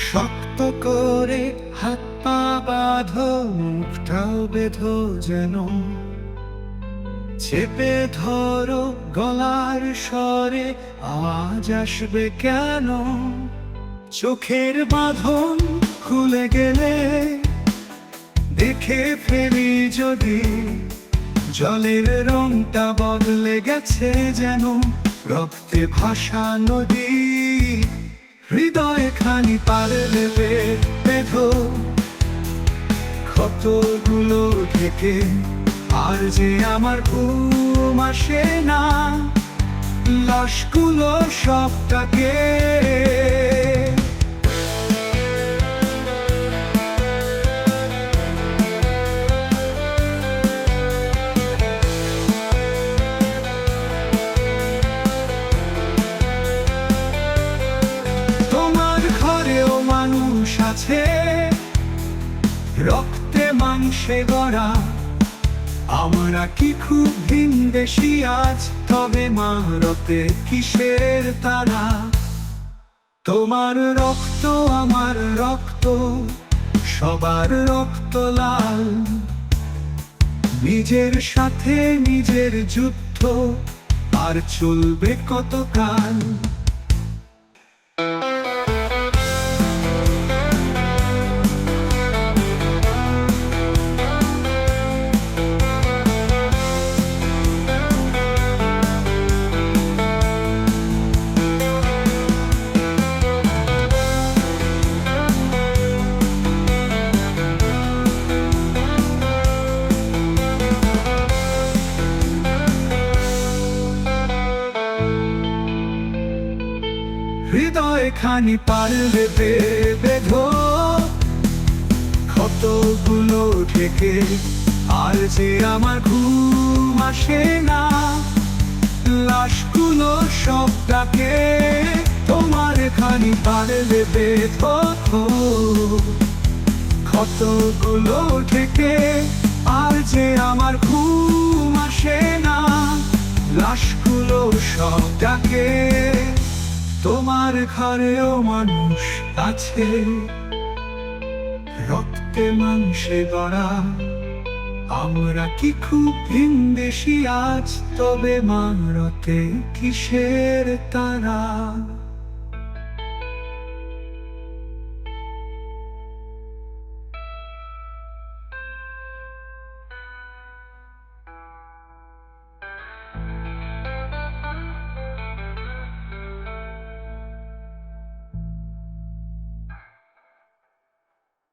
শক্ত করে হাত পা বাঁধো, মুখটাও বেঁধো যেন, চেপে ধরো গলার স্বরে আওয়াজ আসবে কেন। চোখের বাঁধন খুলে গেলে দেখে ফেলি যদি, জলের রংটা বদলে গেছে যেন, রক্তে ভাসা নদী। হৃদয়ে খানি পার দেবে বেঁধো, ক্ষতগুলো থেকে আর যে আমার ঘুম আসে না, লাশগুলো সবটাকে। তোমার ঘরেও মানুষ আছে, রক্তে মাংসে গড়া। আমরা কি খুব ভিনদেশী আজ, তবে মারতে কিসের তারা। তোমার রক্ত আমার রক্ত, সবার রক্ত লাল। নিজের সাথে নিজের যুদ্ধ আর চলবে কতকাল। হৃদয় খানি পার দেবে বেঁধো, ক্ষতগুলো থেকে আর যে আমার ঘুম আসে না, লাশগুলো সবটাকে। তোমার খানি পার দেবে বেঁধো, ক্ষতগুলো থেকে আর যে আমার ঘুম আসে না, লাশগুলো সবটাকে। তোমার ঘরেও মানুষ আছে, রক্তে মাংসে গড়া। আমরা কি খুব ভিনদেশী আজ, তবে মারতে কিসের তারা।